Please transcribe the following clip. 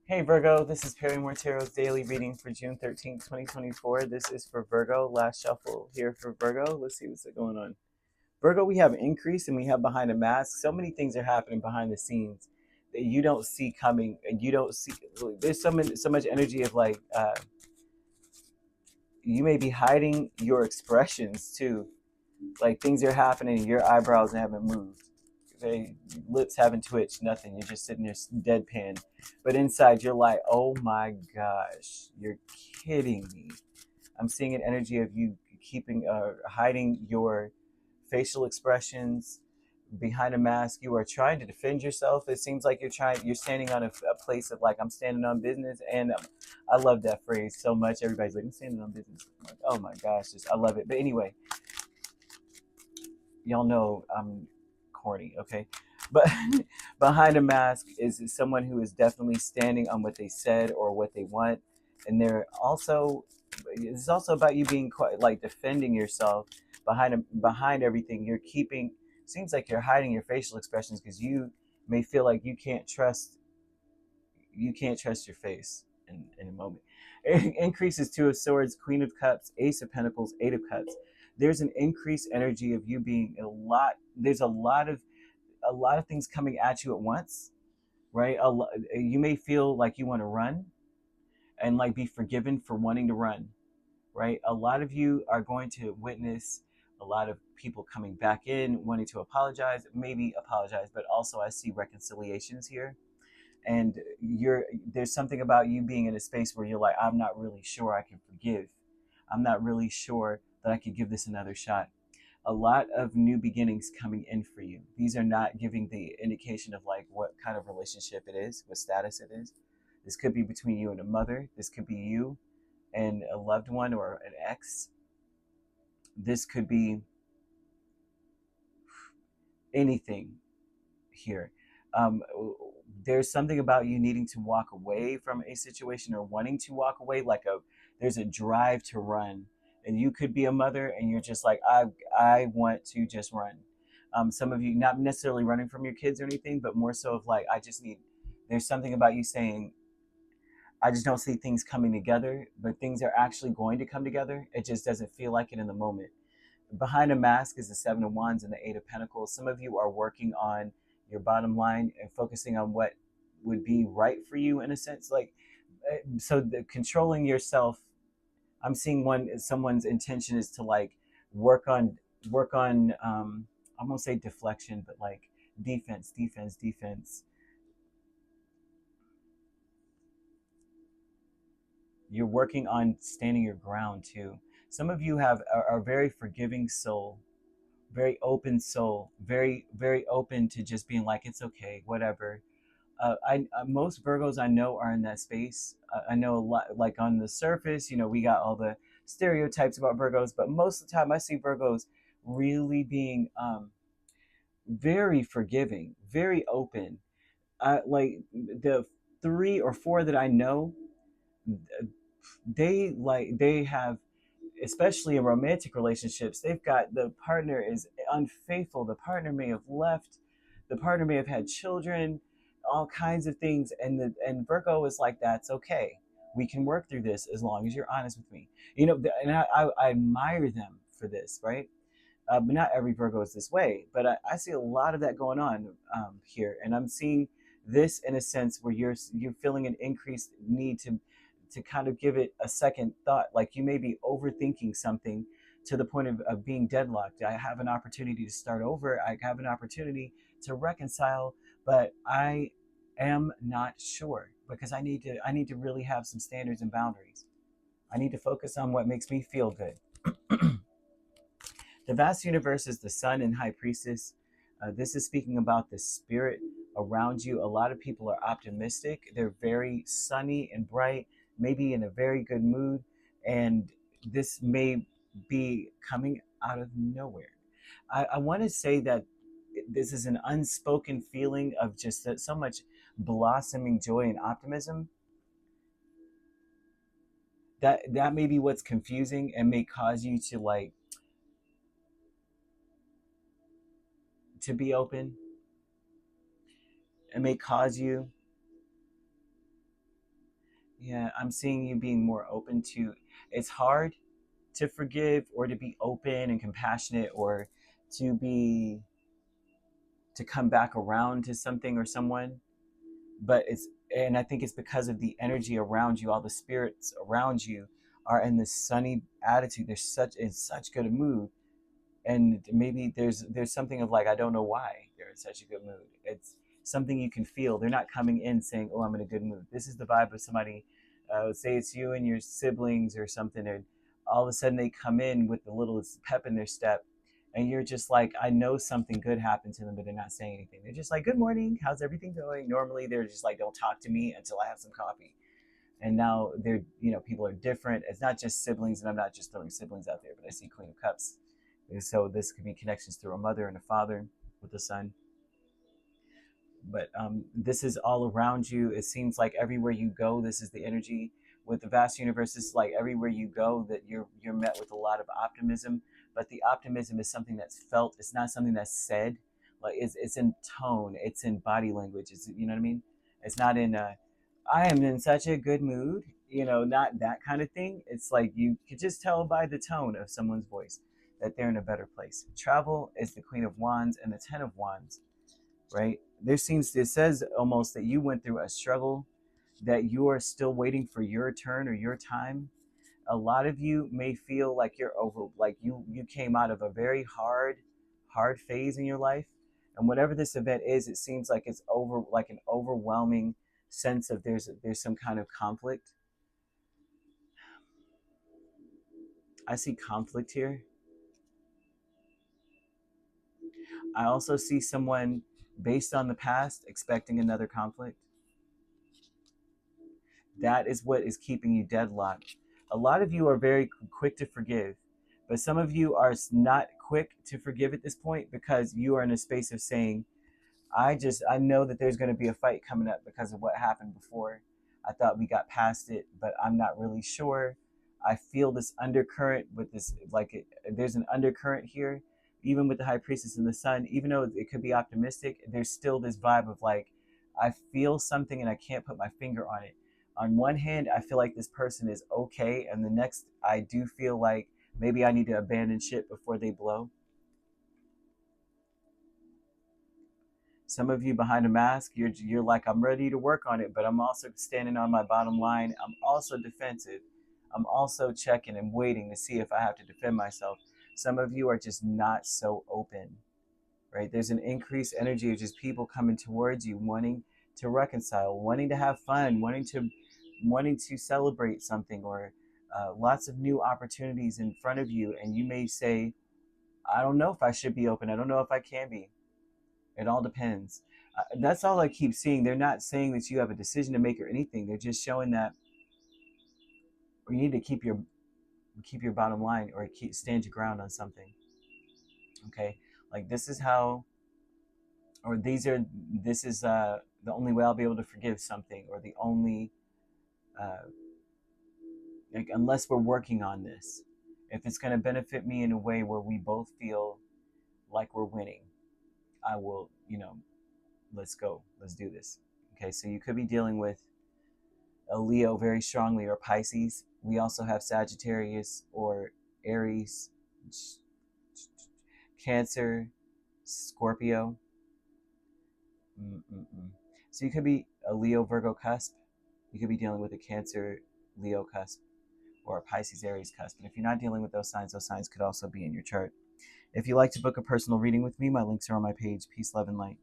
Hey Virgo, this is Perrymore Tarot's daily reading for June 13th, 2024. This is for Virgo. Last shuffle here for Virgo. Let's see what's going on. Virgo, we have increase and we have behind a mask. So many things are happening behind the scenes that you don't see coming, and you don't see. There's so much energy of like you may be hiding your expressions too. Like things are happening, your eyebrows haven't moved. Okay, lips haven't twitched, nothing. You're just sitting there deadpan. But inside, you're like, oh my gosh, you're kidding me. I'm seeing an energy of you hiding your facial expressions behind a mask. You are trying to defend yourself. It seems like you're standing on a place of like, I'm standing on business. And I love that phrase so much. Everybody's like, I'm standing on business. I'm like, oh my gosh, I love it. But anyway, y'all know I'm corny, okay? But behind a mask is someone who is definitely standing on what they said or what they want, and it's also about you being quite like defending yourself behind everything. You're keeping. Seems like you're hiding your facial expressions because you may feel like you can't trust your face in a moment. It increases Two of Swords, Queen of Cups, Ace of Pentacles, Eight of Cups. There's an increased energy of you being a lot. There's a lot of things coming at you at once, right? You may feel like you want to run and like be forgiven for wanting to run, right? A lot of you are going to witness a lot of people coming back in, wanting to apologize, maybe apologize, but also I see reconciliations here. And there's something about you being in a space where you're like, I'm not really sure I can forgive. I'm not really sure that I could give this another shot. A lot of new beginnings coming in for you. These are not giving the indication of like what kind of relationship it is, what status it is. This could be between you and a mother. This could be you and a loved one or an ex. This could be anything here. Um, there's something about you needing to walk away from a situation or wanting to walk away, there's a drive to run. And you could be a mother and you're just like, I want to just run. Some of you not necessarily running from your kids or anything, but more so of like, there's something about you saying, I just don't see things coming together, but things are actually going to come together. It just doesn't feel like it in the moment. Behind a mask is the Seven of Wands and the Eight of Pentacles. Some of you are working on your bottom line and focusing on what would be right for you in a sense. So the controlling yourself, I'm seeing someone's intention is to like work on I won't say deflection, but like defense. You're working on standing your ground too. Some of you are a very forgiving soul, very open soul, very very open to just being like, it's okay, whatever. Most Virgos I know are in that space. I know a lot, like on the surface, we got all the stereotypes about Virgos, but most of the time I see Virgos really being very forgiving, very open. Like the three or four that I know, they have, especially in romantic relationships, they've got, the partner is unfaithful, the partner may have left, the partner may have had children, all kinds of things, and Virgo is like, that's okay, we can work through this as long as you're honest with me. And I admire them for this, right? But not every Virgo is this way, but I see a lot of that going on here, and I'm seeing this in a sense where you're feeling an increased need to kind of give it a second thought. Like you may be overthinking something to the point of being deadlocked. I have an opportunity to start over. I have an opportunity to reconcile, but I am not sure because I need to really have some standards and boundaries. I need to focus on what makes me feel good. The vast universe is the sun and high priestess. This is speaking about the spirit around you. A lot of people are optimistic. They're very sunny and bright, maybe in a very good mood. And this may be coming out of nowhere. I want to say that this is an unspoken feeling of just so much blossoming joy and optimism. That may be what's confusing and may cause you to be open. It may cause you Yeah, I'm seeing you being more open to, it's hard to forgive or to be open and compassionate or to be, to come back around to something or someone, but it's, and I think it's because of the energy around you, all the spirits around you are in this sunny attitude. They're such in such good mood, and maybe there's something of like, I don't know why they're in such a good mood. It's something you can feel. They're not coming in saying, oh, I'm in a good mood. This is the vibe of somebody, say it's you and your siblings or something, and all of a sudden they come in with the littlest pep in their step, and you're just like, I know something good happened to them, but they're not saying anything. They're just like, good morning, how's everything going? Normally they're just like, don't talk to me until I have some coffee. And now they're, people are different. It's not just siblings, and I'm not just throwing siblings out there, but I see Queen of Cups. So this could be connections through a mother and a father with a son. But this is all around you. It seems like everywhere you go, this is the energy with the vast universe. It's like everywhere you go that you're met with a lot of optimism. But the optimism is something that's felt. It's not something that's said. Like it's in tone. It's in body language. It's, you know what I mean. It's not in. I am in such a good mood. Not that kind of thing. It's like you could just tell by the tone of someone's voice that they're in a better place. Travel is the Queen of Wands and the Ten of Wands, right? It says almost that you went through a struggle, that you are still waiting for your turn or your time. A lot of you may feel like you're over, like you came out of a very hard phase in your life, and whatever this event is, it seems like it's over, like an overwhelming sense of there's some kind of conflict. I see conflict here. I also see someone, based on the past, expecting another conflict. That is what is keeping you deadlocked. A lot of you are very quick to forgive, but some of you are not quick to forgive at this point because you are in a space of saying, I know that there's going to be a fight coming up because of what happened before. I thought we got past it, but I'm not really sure. I feel this undercurrent with this, like there's an undercurrent here, even with the High Priestess and the Sun. Even though it could be optimistic, there's still this vibe of like, I feel something and I can't put my finger on it. On one hand, I feel like this person is okay, and the next, I do feel like maybe I need to abandon ship before they blow. Some of you behind a mask, you're like, I'm ready to work on it, but I'm also standing on my bottom line. I'm also defensive. I'm also checking and waiting to see if I have to defend myself. Some of you are just not so open, right? There's an increased energy of just people coming towards you, wanting to reconcile, wanting to have fun, wanting to celebrate something, or lots of new opportunities in front of you. And you may say, I don't know if I should be open. I don't know if I can be. It all depends. That's all I keep seeing. They're not saying that you have a decision to make or anything. They're just showing that you need to keep your bottom line, or stand your ground on something. Okay, like this is how, or this is the only way I'll be able to forgive something, or the only like, unless we're working on this. If it's going to benefit me in a way where we both feel like we're winning, I will, let's go. Let's do this. Okay, so you could be dealing with a Leo very strongly, or Pisces. We also have Sagittarius or Aries, Cancer, Scorpio. So you could be a Leo Virgo cusp. You could be dealing with a Cancer Leo cusp, or a Pisces Aries cusp. And if you're not dealing with those signs could also be in your chart. If you'd like to book a personal reading with me, my links are on my page. Peace, love, and light.